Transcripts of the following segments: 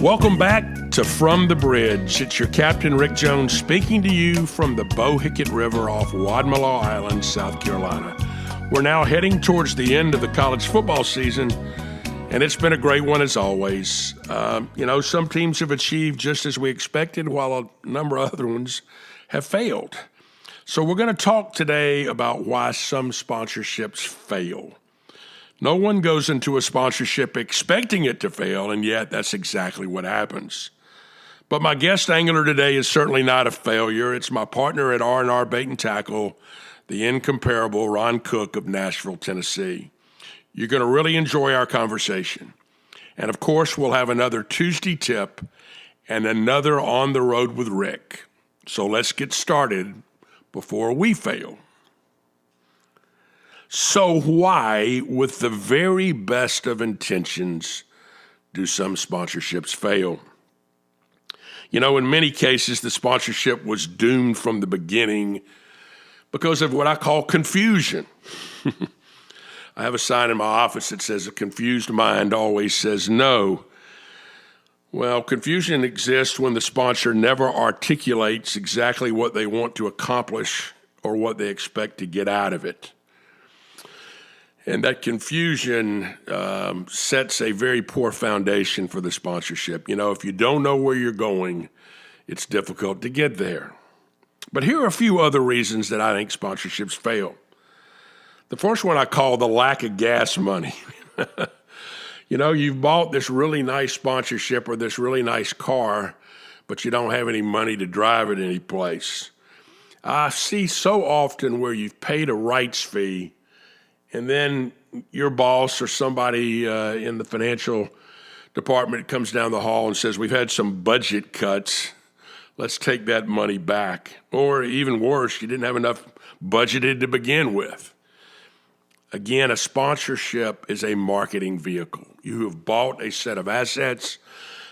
Welcome back to From the Bridge. It's your Captain Rick Jones speaking to you from the Bohicket River off Wadmalaw Island, South Carolina. We're now heading towards the end of the college football season, and it's been a great one as always. Some teams have achieved just as we expected, while a number of other ones have failed. So we're going to talk today about why some sponsorships fail. No one goes into a sponsorship expecting it to fail, and yet that's exactly what happens. But my guest angler today is certainly not a failure. It's my partner at R&R Bait and Tackle, the incomparable Ron Cook of Nashville, Tennessee. You're going to really enjoy our conversation. And of course, we'll have another Tuesday tip and another On the Road with Rick. So let's get started before we fail. So why, with the very best of intentions, do some sponsorships fail? In many cases, the sponsorship was doomed from the beginning because of what I call confusion. I have a sign in my office that says, "A confused mind always says no." Well, confusion exists when the sponsor never articulates exactly what they want to accomplish or what they expect to get out of it. And that confusion sets a very poor foundation for the sponsorship. If you don't know where you're going, it's difficult to get there. But here are a few other reasons that I think sponsorships fail. The first one I call the lack of gas money. You've bought this really nice sponsorship or this really nice car, but you don't have any money to drive it any place. I see so often where you've paid a rights fee, and then your boss or somebody in the financial department comes down the hall and says, "We've had some budget cuts. Let's take that money back." Or even worse, you didn't have enough budgeted to begin with. Again, a sponsorship is a marketing vehicle. You have bought a set of assets,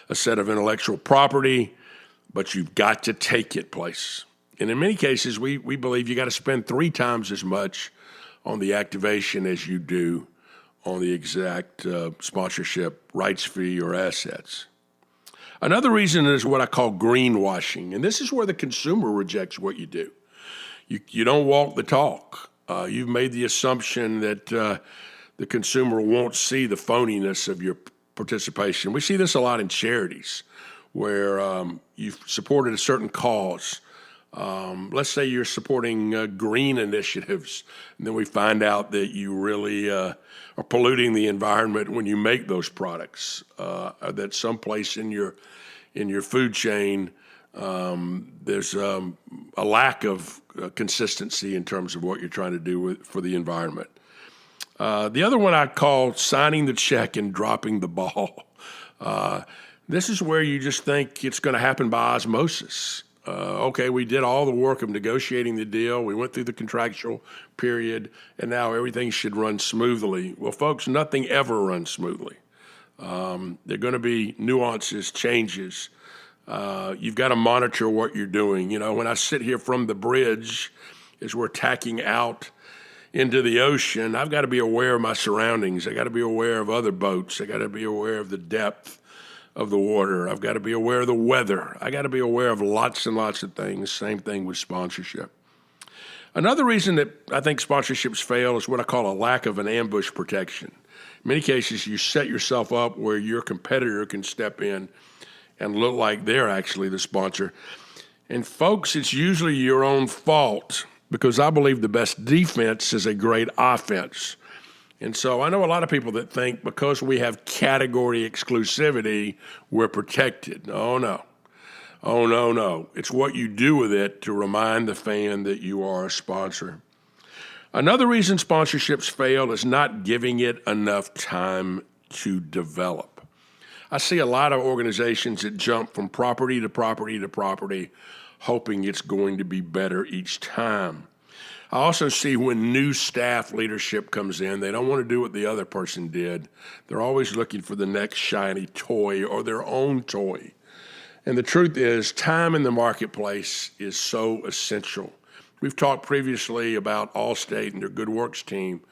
a set of intellectual property, but you've got to take it places. And in many cases, we believe you got to spend 3 times as much on the activation as you do on the exact sponsorship rights fee or assets. Another reason is what I call greenwashing, and this is where the consumer rejects what you do. You don't walk the talk. You've made the assumption that the consumer won't see the phoniness of your participation. We see this a lot in charities where you've supported a certain cause. Let's say you're supporting green initiatives, and then we find out that you really are polluting the environment when you make those products. That someplace in your food chain, there's a lack of consistency in terms of what you're trying to do for the environment. The other one I call signing the check and dropping the ball. This is where you just think it's going to happen by osmosis. Okay, we did all the work of negotiating the deal. We went through the contractual period, and now everything should run smoothly. Well, folks, nothing ever runs smoothly. There are going to be nuances, changes. You've got to monitor what you're doing. When I sit here from the bridge as we're tacking out into the ocean, I've got to be aware of my surroundings. I got to be aware of other boats. I got to be aware of the depth of the water. I've got to be aware of the weather. I got to be aware of lots and lots of things. Same thing with sponsorship. Another reason that I think sponsorships fail is what I call a lack of an ambush protection. In many cases, you set yourself up where your competitor can step in and look like they're actually the sponsor. And folks, it's usually your own fault, because I believe the best defense is a great offense. And so I know a lot of people that think because we have category exclusivity, we're protected. Oh, no. It's what you do with it to remind the fan that you are a sponsor. Another reason sponsorships fail is not giving it enough time to develop. I see a lot of organizations that jump from property to property to property, hoping it's going to be better each time. I also see when new staff leadership comes in, they don't want to do what the other person did. They're always looking for the next shiny toy or their own toy. And the truth is, time in the marketplace is so essential. We've talked previously about Allstate and their Good Works team,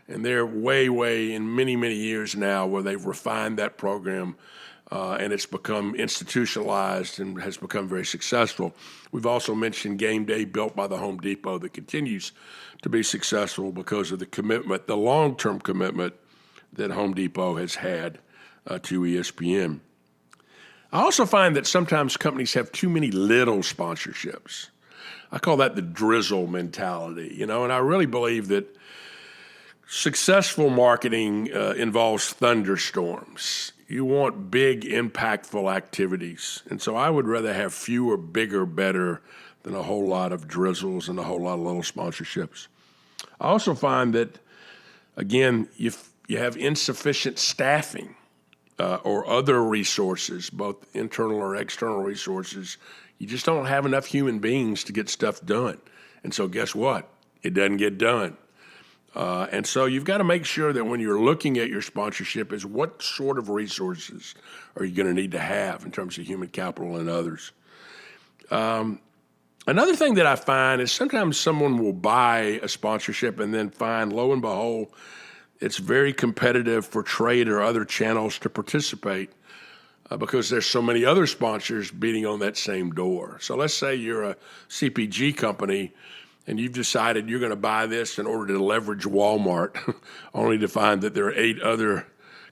and they're way in many years now where they've refined that program and it's become institutionalized and has become very successful. We've also mentioned Game Day, built by the Home Depot, that continues to be successful because of the commitment, the long-term commitment that Home Depot has had to ESPN. I also find that sometimes companies have too many little sponsorships. I call that the drizzle mentality, and I really believe that successful marketing involves thunderstorms. You want big, impactful activities. And so I would rather have fewer, bigger, better than a whole lot of drizzles and a whole lot of little sponsorships. I also find that, again, if you have insufficient staffing or other resources, both internal or external resources, you just don't have enough human beings to get stuff done. And so guess what? It doesn't get done. And so you've got to make sure that when you're looking at your sponsorship is what sort of resources are you going to need to have in terms of human capital and others. Another thing that I find is sometimes someone will buy a sponsorship and then find, lo and behold, it's very competitive for trade or other channels to participate because there's so many other sponsors beating on that same door. So let's say you're a CPG company and you've decided you're going to buy this in order to leverage Walmart, only to find that there are 8 other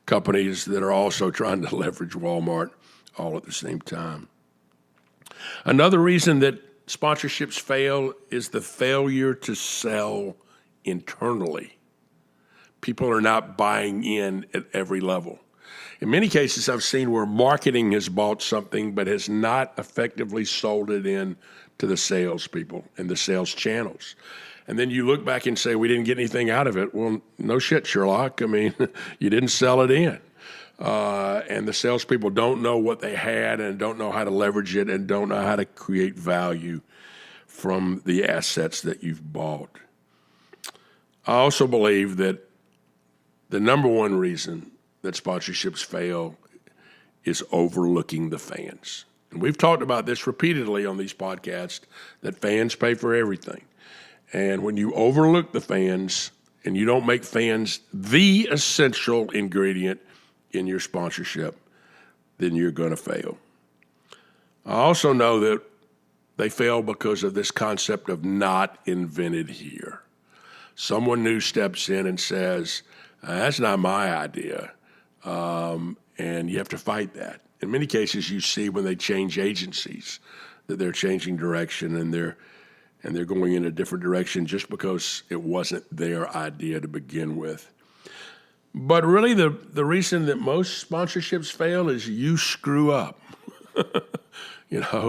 companies that are also trying to leverage Walmart all at the same time. Another reason that sponsorships fail is the failure to sell internally. People are not buying in at every level. In many cases, I've seen where marketing has bought something but has not effectively sold it in to the salespeople and the sales channels. And then you look back and say, we didn't get anything out of it. Well, no shit, Sherlock. I mean, you didn't sell it in. And the salespeople don't know what they had and don't know how to leverage it and don't know how to create value from the assets that you've bought. I also believe that the number one reason that sponsorships fail is overlooking the fans. And we've talked about this repeatedly on these podcasts, that fans pay for everything. And when you overlook the fans and you don't make fans the essential ingredient in your sponsorship, then you're going to fail. I also know that they fail because of this concept of not invented here. Someone new steps in and says, that's not my idea. And you have to fight that. In many cases, you see when they change agencies that they're changing direction and they're going in a different direction just because it wasn't their idea to begin with. But really, the reason that most sponsorships fail is you screw up. You've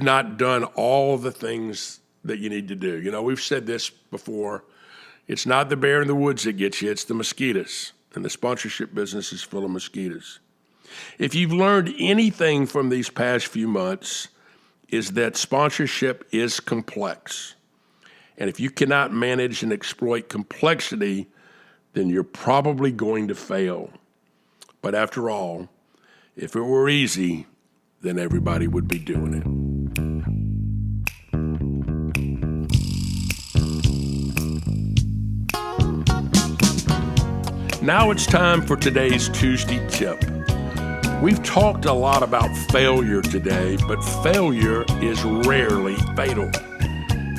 not done all the things that you need to do. We've said this before. It's not the bear in the woods that gets you, it's the mosquitoes. And the sponsorship business is full of mosquitoes. If you've learned anything from these past few months, is that sponsorship is complex. And if you cannot manage and exploit complexity, then you're probably going to fail. But after all, if it were easy, then everybody would be doing it. Now it's time for today's Tuesday tip. We've talked a lot about failure today, but failure is rarely fatal.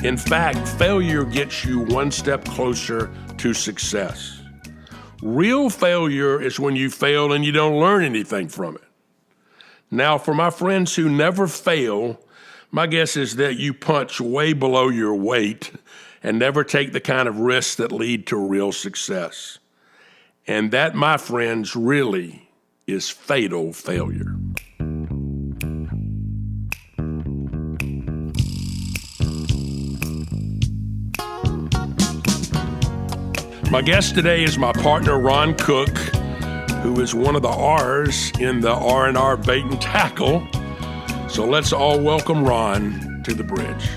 In fact, failure gets you one step closer to success. Real failure is when you fail and you don't learn anything from it. Now, for my friends who never fail, my guess is that you punch way below your weight and never take the kind of risks that lead to real success. And that, my friends, really is fatal failure. My guest today is my partner, Ron Cook, who is one of the R's in the R&R Bait and Tackle. So let's all welcome Ron to the bridge.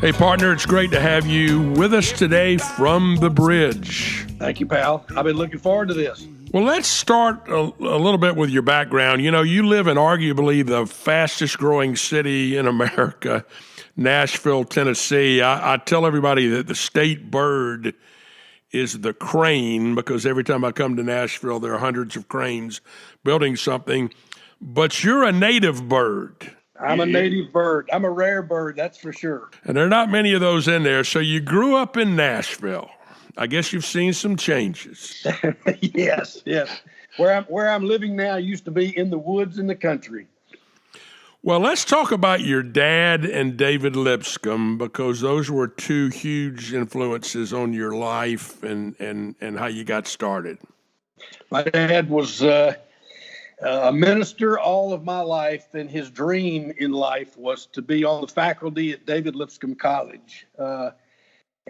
Hey, partner, it's great to have you with us today from the bridge. Thank you, pal. I've been looking forward to this. Well, let's start a little bit with your background. You live in arguably the fastest growing city in America, Nashville, Tennessee. I tell everybody that the state bird is the crane, because every time I come to Nashville, there are hundreds of cranes building something. But you're a native bird. I'm a native bird. I'm a rare bird, that's for sure. And there are not many of those in there. So you grew up in Nashville. I guess you've seen some changes. Yes. Where I'm living now used to be in the woods in the country. Well, let's talk about your dad and David Lipscomb, because those were two huge influences on your life and how you got started. My dad was a minister all of my life, and his dream in life was to be on the faculty at David Lipscomb College.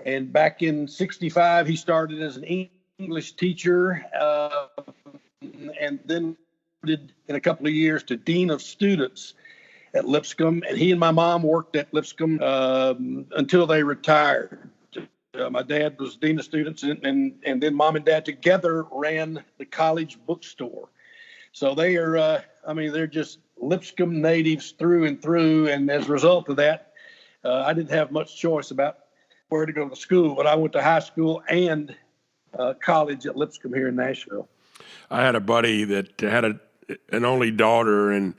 And back in '65, he started as an English teacher, and then did in a couple of years to dean of students at Lipscomb. And he and my mom worked at Lipscomb until they retired. My dad was dean of students, and then mom and dad together ran the college bookstore. So they are, they're just Lipscomb natives through and through. And as a result of that, I didn't have much choice about where to go to school, but I went to high school and college at Lipscomb here in Nashville. I had a buddy that had an only daughter, and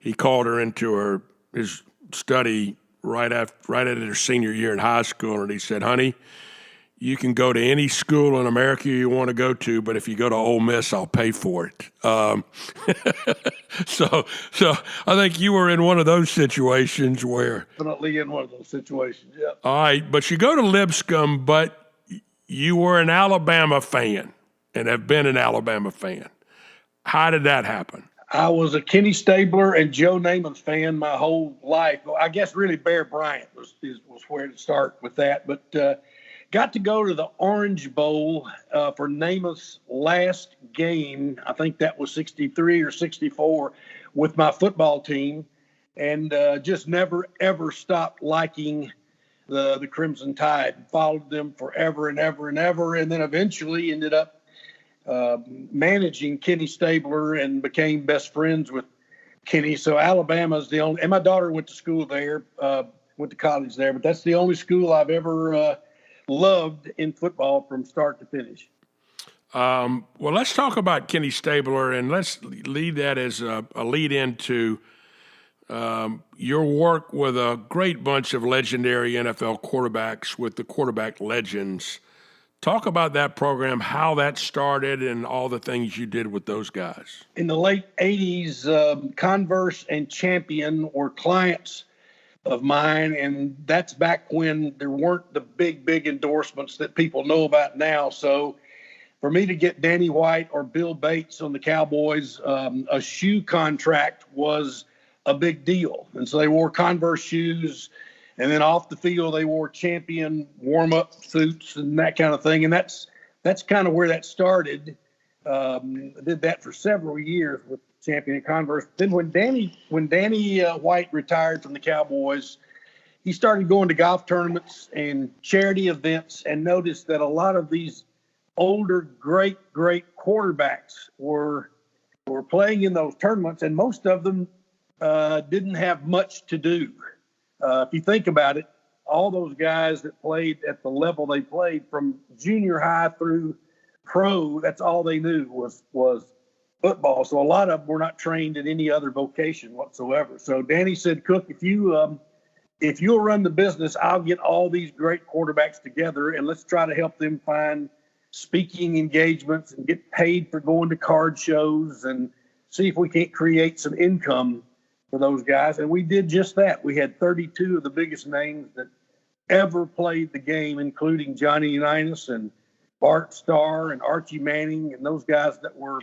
he called her into his study right at her senior year in high school, and he said, "Honey, you can go to any school in America you want to go to, but if you go to Ole Miss, I'll pay for it." So I think you were in one of those situations where... Definitely in one of those situations, yeah. All right, but you go to Lipscomb, but you were an Alabama fan and have been an Alabama fan. How did that happen? I was a Kenny Stabler and Joe Namath fan my whole life. Well, I guess really Bear Bryant was where to start with that, but got to go to the Orange Bowl for Namath's last game. I think that was 63 or 64 with my football team, and just never, ever stopped liking the Crimson Tide. Followed them forever and ever and ever, and then eventually ended up managing Kenny Stabler and became best friends with Kenny. So Alabama's the only, and my daughter went to school there, went to college there, but that's the only school I've ever loved in football from start to finish. Well, let's talk about Kenny Stabler, and let's lead that as a lead into your work with a great bunch of legendary NFL quarterbacks with the Quarterback Legends. Talk about that program, how that started, and all the things you did with those guys. In the late 80s, Converse and Champion were clients of mine, and that's back when there weren't the big endorsements that people know about now. So for me to get Danny White or Bill Bates on the Cowboys, a shoe contract was a big deal. And so they wore Converse shoes, and then off the field, they wore Champion warm-up suits and that kind of thing. And that's kind of where that started. I did that for several years with Champion and Converse. Then when Danny White retired from the Cowboys, he started going to golf tournaments and charity events, and noticed that a lot of these older, great quarterbacks were playing in those tournaments, and most of them didn't have much to do. If you think about it, all those guys that played at the level they played from junior high through pro, that's all they knew was football. So a lot of them were not trained in any other vocation whatsoever. So Danny said, "Cook, if you'll run the business, I'll get all these great quarterbacks together, and let's try to help them find speaking engagements and get paid for going to card shows, and see if we can't create some income for those guys." And we did just that. We had 32 of the biggest names that ever played the game, including Johnny Unitas and Bart Starr and Archie Manning, and those guys that were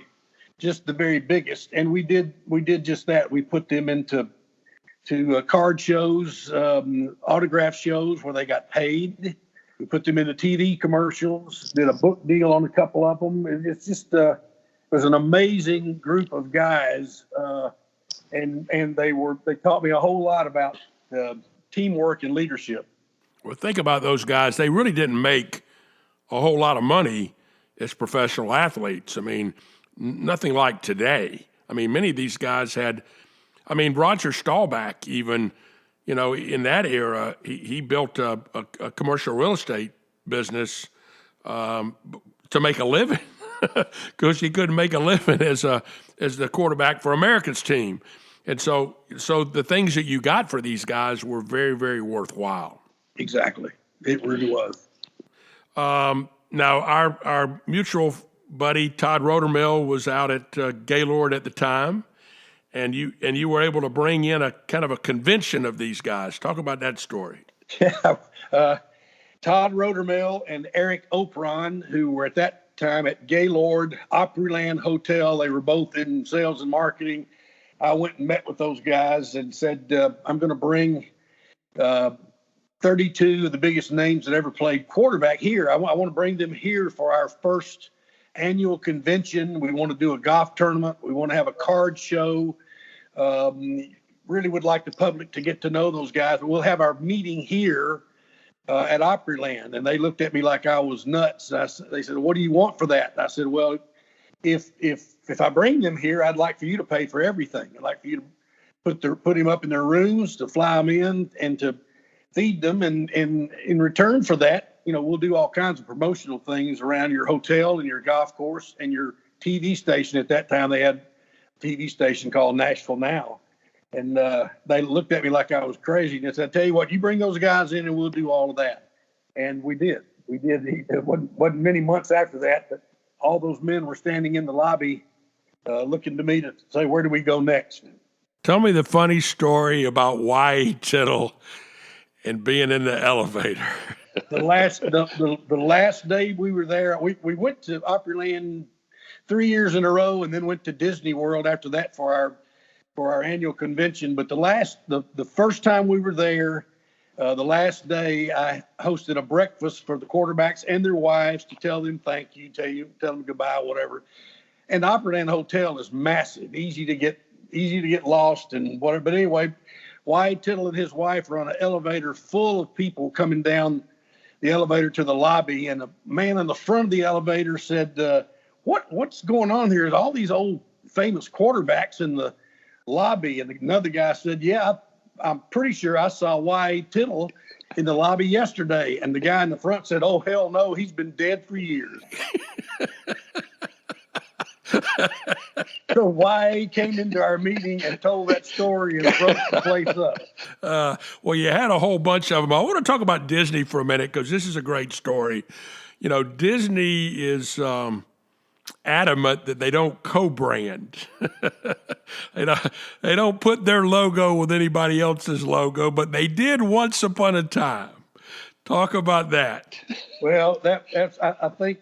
just the very biggest. And we did just that. We put them into card shows, autograph shows where they got paid. We put them into TV commercials, did a book deal on a couple of them. It's just it was an amazing group of guys. And they taught me a whole lot about teamwork and leadership. Well, think about those guys. They really didn't make a whole lot of money as professional athletes. I mean, nothing like today. I mean, many of these guys had, Roger Staubach even, in that era, he built a commercial real estate business to make a living because he couldn't make a living as the quarterback for America's team. And so the things that you got for these guys were very, very worthwhile. Exactly. It really was. Now, our mutual buddy, Todd Rodermill, was out at Gaylord at the time, and you were able to bring in a kind of a convention of these guys. Talk about that story. Yeah. Todd Rodermill and Eric Opron, who were at that time at Gaylord Opryland Hotel. They were both in sales and marketing. I went and met with those guys and said, I'm going to bring 32 of the biggest names that ever played quarterback here. I want to bring them here for our first annual convention. We want to do a golf tournament. We want to have a card show. Really would like the public to get to know those guys. We'll have our meeting here at Opryland. And they looked at me like I was nuts. They said, what do you want for that? And I said, well, if I bring them here, I'd like for you to pay for everything. I'd like for you to put him up in their rooms, to fly them in, and to feed them. And in return for that, we'll do all kinds of promotional things around your hotel and your golf course and your TV station. At that time, they had a TV station called Nashville Now. And they looked at me like I was crazy. And I said, I tell you what, you bring those guys in and we'll do all of that. And we did. It wasn't many months after that that all those men were standing in the lobby looking to me to say, where do we go next? Tell me the funny story about Y Tittle and being in the elevator. The last day we were there, we went to Opryland 3 years in a row and then went to Disney World after that for our annual convention. But the first time we were there, the last day, I hosted a breakfast for the quarterbacks and their wives to tell them thank you, tell them goodbye, whatever. And the Opryland Hotel is massive, easy to get lost and whatever. But anyway, Wyatt Tittle and his wife are on an elevator full of people coming down the elevator to the lobby. And a man in the front of the elevator said, what's going on here? Is all these old famous quarterbacks in the lobby? And another guy said, yeah, I'm pretty sure I saw Y. Tittle in the lobby yesterday. And the guy in the front said, oh, hell no, he's been dead for years. So Y came into our meeting and told that story and broke the place up. Well, you had a whole bunch of them. I want to talk about Disney for a minute because this is a great story. Disney is adamant that they don't co-brand. They don't put their logo with anybody else's logo, but they did once upon a time. Talk about that. Well, I think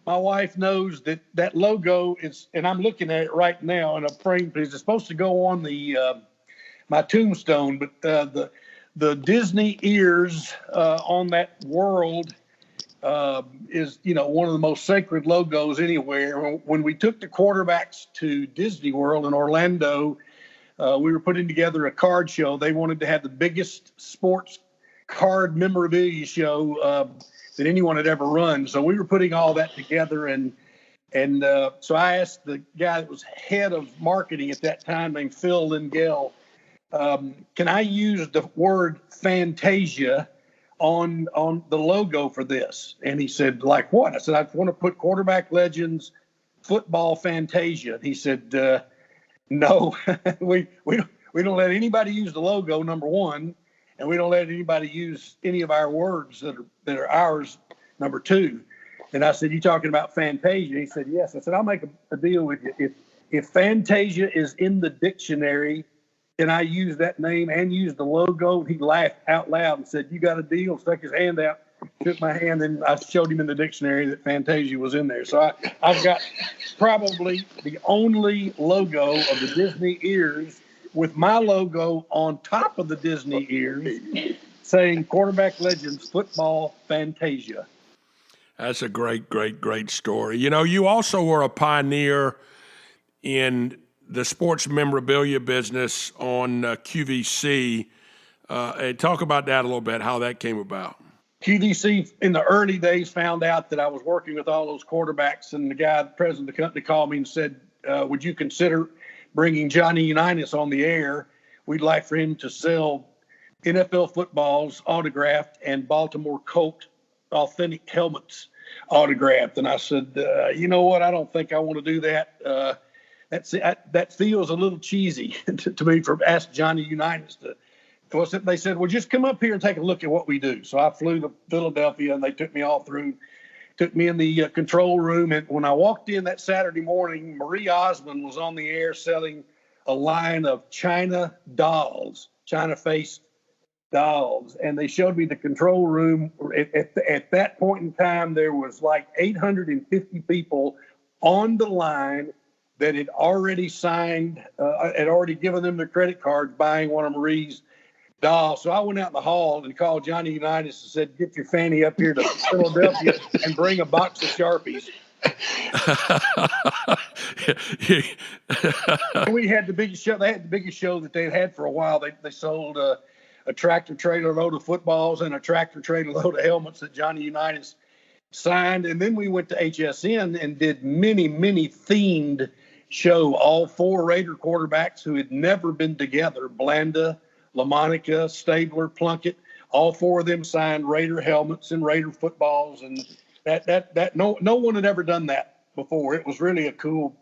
my wife knows that logo is, and I'm looking at it right now in a frame because it's supposed to go on my tombstone, but the Disney ears on that world is, one of the most sacred logos anywhere. When we took the quarterbacks to Disney World in Orlando, we were putting together a card show. They wanted to have the biggest sports card memorabilia show that anyone had ever run. So we were putting all that together. And so I asked the guy that was head of marketing at that time, named Phil Lingell, can I use the word Fantasia on the logo for this? And he said, like what? I said, I want to put quarterback legends, football Fantasia. He said, no, we don't let anybody use the logo, number one, and we don't let anybody use any of our words that are ours, number two. And I said, you talking about Fantasia? He said, yes. I said, I'll make a deal with you. If Fantasia is in the dictionary, and I used that name and used the logo. He laughed out loud and said, you got a deal? Stuck his hand out, shook my hand, and I showed him in the dictionary that Fantasia was in there. So I've got probably the only logo of the Disney ears with my logo on top of the Disney ears saying quarterback legends, football Fantasia. That's a great, great, great story. You also were a pioneer in the sports memorabilia business on QVC. Talk about that a little bit, how that came about. QVC in the early days found out that I was working with all those quarterbacks, and the president of the company called me and said, would you consider bringing Johnny Unitas on the air? We'd like for him to sell NFL footballs, autographed, and Baltimore Colt authentic helmets autographed. And I said, you know what? I don't think I want to do that. That feels a little cheesy to me for Ask Johnny Unitas to. They said, well, just come up here and take a look at what we do. So I flew to Philadelphia, and they took me all through, took me in the control room. And when I walked in that Saturday morning, Marie Osmond was on the air selling a line of China dolls, China-faced dolls. And they showed me the control room. At that point in time, there was like 850 people on the line that had already signed, had already given them their credit cards buying one of Marie's dolls. So I went out in the hall and called Johnny Unitas and said, get your fanny up here to Philadelphia and bring a box of Sharpies. We had the biggest show. They had the biggest show that they'd had for a while. They sold a tractor trailer load of footballs and a tractor trailer load of helmets that Johnny Unitas signed. And then we went to HSN and did many themed show. All four Raider quarterbacks who had never been together, Blanda, LaMonica, Stabler, Plunkett, all four of them signed Raider helmets and Raider footballs, and that no one had ever done that before. It was really a cool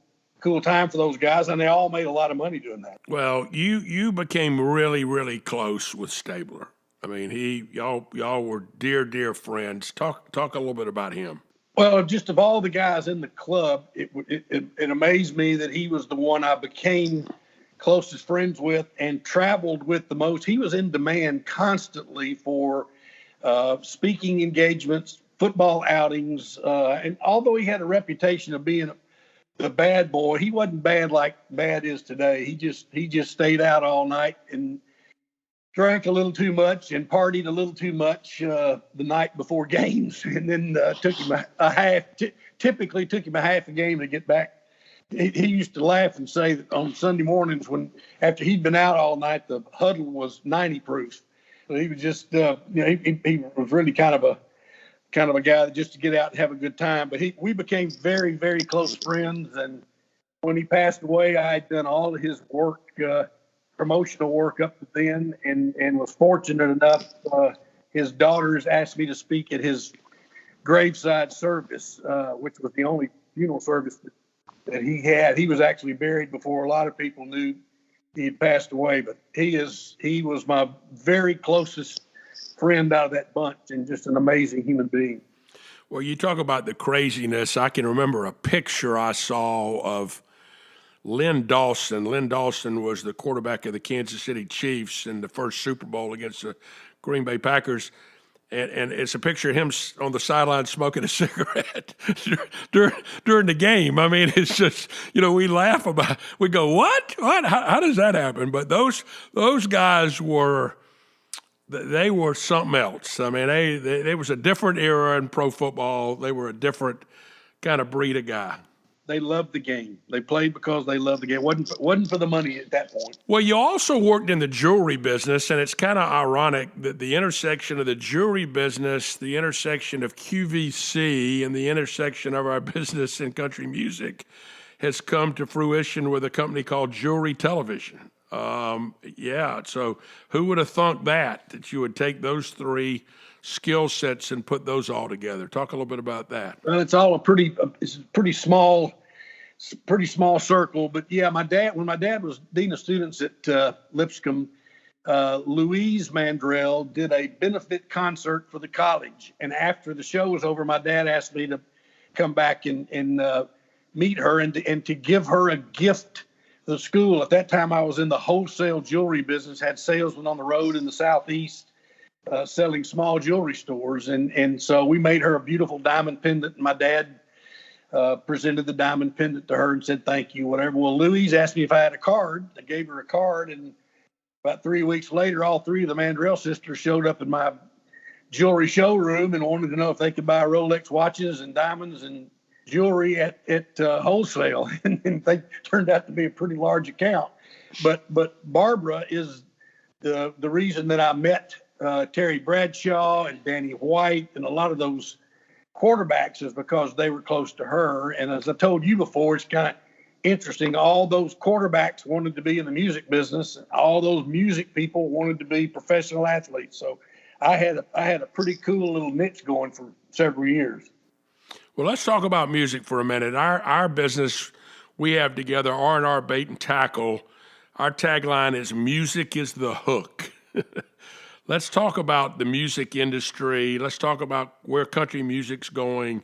time for those guys, and they all made a lot of money doing that. Well, you became really close with Stabler. I mean, y'all were dear friends. Talk a little bit about him. Well, just of all the guys in the club, it amazed me that he was the one I became closest friends with and traveled with the most. He was in demand constantly for speaking engagements, football outings, and although he had a reputation of being the bad boy, he wasn't bad like bad is today. He just stayed out all night and drank a little too much and partied a little too much the night before games, and then took him typically took him a half a game to get back. He used to laugh and say that on Sunday mornings, when after he'd been out all night, the huddle was 90 proof. So he was just, he was really kind of a guy that just to get out and have a good time. But we became very close friends. And when he passed away, I had done all of his work, promotional work up to then, and was fortunate enough. His daughters asked me to speak at his graveside service, which was the only funeral service that he had. He was actually buried before a lot of people knew he had passed away, but he was my very closest friend out of that bunch, and just an amazing human being. Well, you talk about the craziness. I can remember a picture I saw of Lynn Dawson. Lynn Dawson was the quarterback of the Kansas City Chiefs in the first Super Bowl against the Green Bay Packers. And it's a picture of him on the sideline smoking a cigarette during the game. I mean, it's just, we laugh about, we go, what? How does that happen? But those guys were something else. I mean, they was a different era in pro football. They were a different kind of breed of guy. They loved the game. They played because they loved the game. It wasn't for the money at that point. Well, you also worked in the jewelry business, and it's kind of ironic that the intersection of the jewelry business, the intersection of QVC, and the intersection of our business in country music has come to fruition with a company called Jewelry Television. So who would have thought that you would take those three skill sets and put those all together? Talk a little bit about that. Well, it's all it's a pretty small circle. But yeah, when my dad was dean of students at Lipscomb, Louise Mandrell did a benefit concert for the college. And after the show was over, my dad asked me to come back and meet her and to give her a gift to the school. At that time, I was in the wholesale jewelry business, had salesmen on the road in the Southeast, selling small jewelry stores. And so we made her a beautiful diamond pendant. My dad presented the diamond pendant to her and said, thank you, whatever. Well, Louise asked me if I had a card. I gave her a card. And about 3 weeks later, all three of the Mandrell sisters showed up in my jewelry showroom and wanted to know if they could buy Rolex watches and diamonds and jewelry at wholesale. And they turned out to be a pretty large account. But Barbara is the reason that I met Terry Bradshaw and Danny White and a lot of those quarterbacks is because they were close to her. And as I told you before, it's kind of interesting. All those quarterbacks wanted to be in the music business. And all those music people wanted to be professional athletes. So I had a pretty cool little niche going for several years. Well, let's talk about music for a minute. Our business we have together, R&R Bait and Tackle, our tagline is "Music is the hook." Let's talk about the music industry. Let's talk about where country music's going,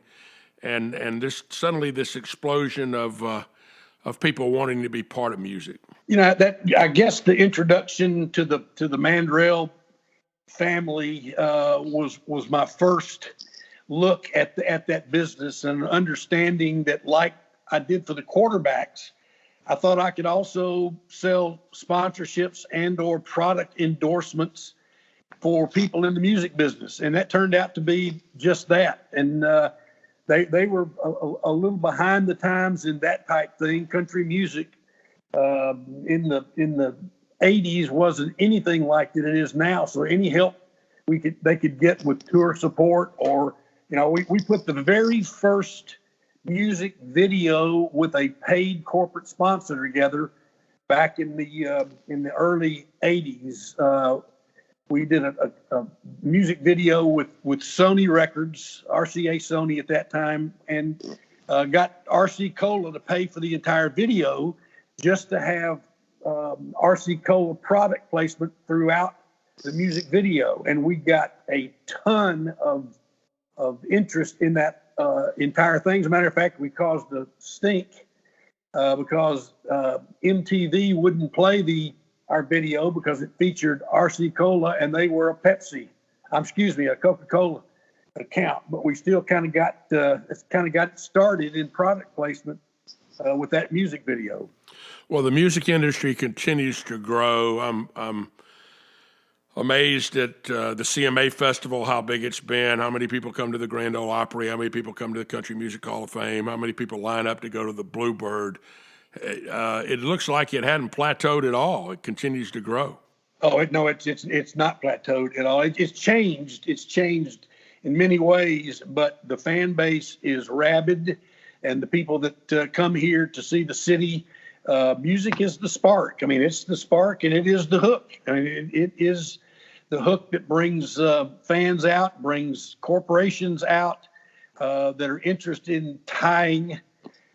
and this explosion of people wanting to be part of music. That I guess the introduction to the Mandrell family was my first look at that business, and understanding that, like I did for the quarterbacks, I thought I could also sell sponsorships and or product endorsements for people in the music business, and that turned out to be just that. And they were a little behind the times in that type thing. Country music in the 80s wasn't anything like it is now. So any help they could get with tour support, or we put the very first music video with a paid corporate sponsor together back in the early 80s. We did a music video with Sony Records, RCA Sony at that time, and got RC Cola to pay for the entire video just to have RC Cola product placement throughout the music video. And we got a ton of interest in that entire thing. As a matter of fact, we caused a stink because MTV wouldn't play our video because it featured RC Cola, and they were a Coca-Cola account. But we still kind of got started in product placement with that music video. Well, the music industry continues to grow. I'm amazed at the CMA Festival, how big it's been, how many people come to the Grand Ole Opry, how many people come to the Country Music Hall of Fame, how many people line up to go to the Bluebird. It looks like it hadn't plateaued at all. It continues to grow. Oh, no, it's not plateaued at all. It's changed. It's changed in many ways, but the fan base is rabid, and the people that come here to see the city, music is the spark. I mean, it's the spark, and it is the hook. I mean, it is the hook that brings fans out, brings corporations out that are interested in tying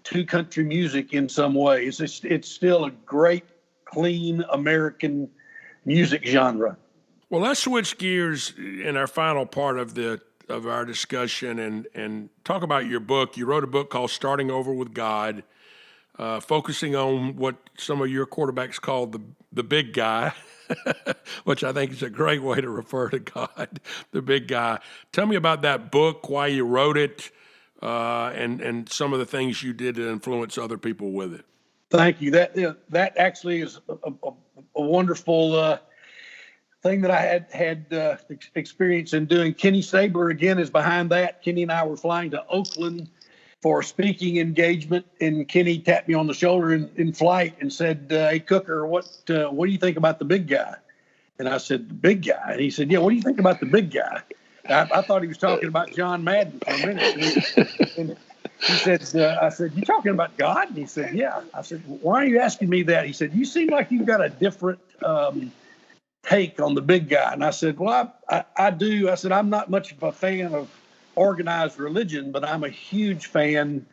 to country music in some ways. It's still a great, clean American music genre. Well, let's switch gears in our final part of our discussion and talk about your book. You wrote a book called Starting Over with God, focusing on what some of your quarterbacks call the big guy, which I think is a great way to refer to God, the big guy. Tell me about that book, why you wrote it, and some of the things you did to influence other people with it. Thank you. That actually is a wonderful thing that I had experience in doing. Kenny Stabler, again, is behind that. Kenny and I were flying to Oakland for a speaking engagement, and Kenny tapped me on the shoulder in flight and said, "Hey, Cooker, what do you think about the big guy?" And I said, "The big guy?" And he said, "Yeah, what do you think about the big guy?" I thought he was talking about John Madden for a minute. And he said, I said, "You talking about God?" And he said, "Yeah." I said, "Why are you asking me that?" He said, "You seem like you've got a different take on the big guy." And I said, "Well, I do." I said, "I'm not much of a fan of organized religion, but I'm a huge fan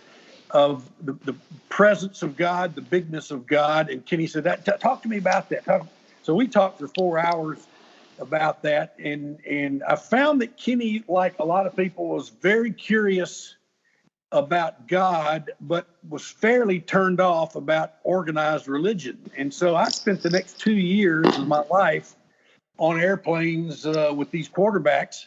of the presence of God, the bigness of God." And Kenny said, "Talk to me about that." So we talked for 4 hours about that. And I found that Kenny, like a lot of people, was very curious about God, but was fairly turned off about organized religion. And so I spent the next 2 years of my life on airplanes with these quarterbacks,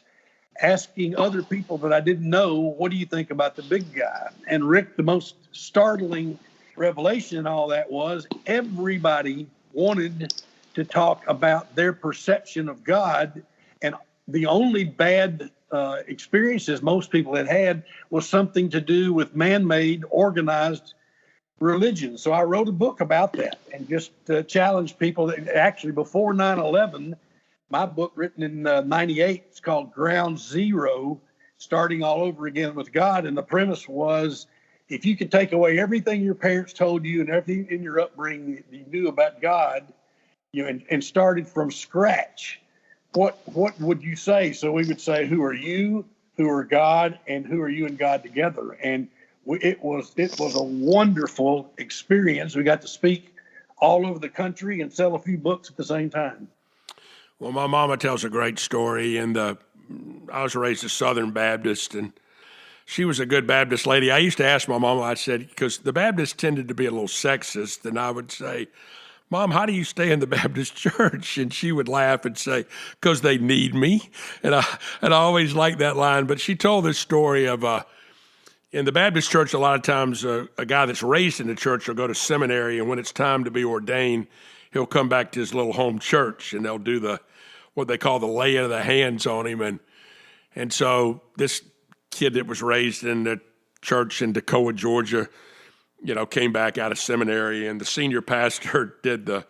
asking other people that I didn't know, "What do you think about the big guy?" And Rick, the most startling revelation in all that was everybody wanted to talk about their perception of God. And the only bad experiences most people had was something to do with man-made organized religion. So I wrote a book about that and just challenged people that actually before 9/11, my book written in 98, it's called Ground Zero, Starting All Over Again with God. And the premise was, if you could take away everything your parents told you and everything in your upbringing that you knew about God, and started from scratch, what would you say? So we would say, who are you? who are God and who are you and God together. And it was a wonderful experience. We got to speak all over the country and sell a few books at the same time. Well, my mama tells a great story, and I was raised a Southern Baptist, and she was a good Baptist lady. I used to ask my mama, I said, because the Baptists tended to be a little sexist, and I would say, Mom, how do you stay in the Baptist church? And she would laugh and say, because they need me. And I always liked that line. But she told this story of, in the Baptist church, a lot of times a guy that's raised in the church will go to seminary, and when it's time to be ordained, he'll come back to his little home church, and they'll do what they call the laying of the hands on him. And so this kid that was raised in the church in Toccoa, Georgia, came back out of seminary, and the senior pastor did the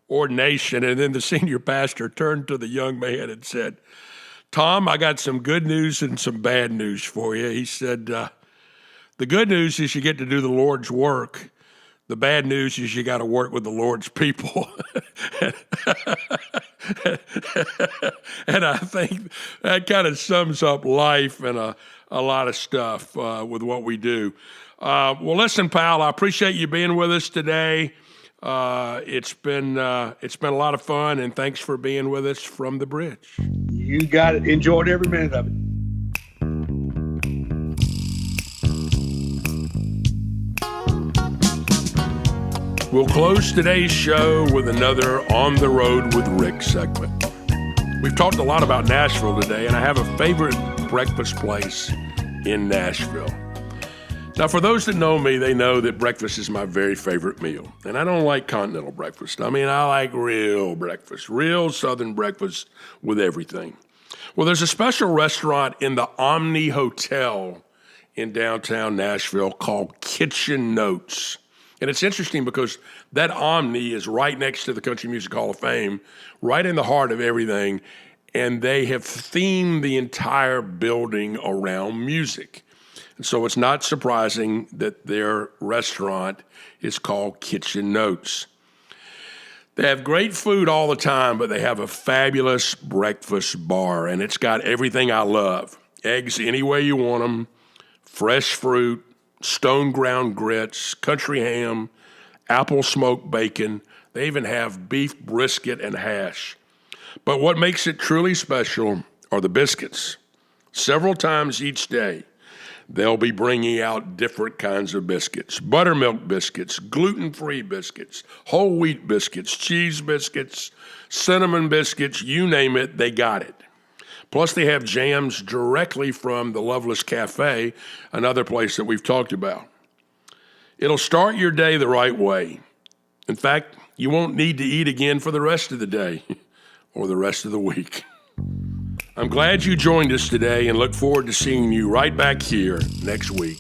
ordination, and then the senior pastor turned to the young man and said, Tom, I got some good news and some bad news for you. He said, the good news is you get to do the Lord's work. The bad news is you got to work with the Lord's people. And I think that kind of sums up life and a lot of stuff with what we do. Well, listen, pal, I appreciate you being with us today. It's been a lot of fun, and thanks for being with us from the bridge. You got it. Enjoyed every minute of it. We'll close today's show with another On the Road with Rick segment. We've talked a lot about Nashville today, and I have a favorite breakfast place in Nashville. Now, for those that know me, they know that breakfast is my very favorite meal. And I don't like continental breakfast. I mean, I like real breakfast, real Southern breakfast with everything. Well, there's a special restaurant in the Omni Hotel in downtown Nashville called Kitchen Notes. And it's interesting because that Omni is right next to the Country Music Hall of Fame, right in the heart of everything. And they have themed the entire building around music. And so it's not surprising that their restaurant is called Kitchen Notes. They have great food all the time, but they have a fabulous breakfast bar, and it's got everything I love. Eggs any way you want them, fresh fruit, stone ground grits, country ham, apple smoked bacon. They even have beef brisket and hash. But what makes it truly special are the biscuits. Several times each day, they'll be bringing out different kinds of biscuits: buttermilk biscuits, gluten-free biscuits, whole wheat biscuits, cheese biscuits, cinnamon biscuits, you name it, they got it. Plus, they have jams directly from the Loveless Cafe, another place that we've talked about. It'll start your day the right way. In fact, you won't need to eat again for the rest of the day or the rest of the week. I'm glad you joined us today and look forward to seeing you right back here next week.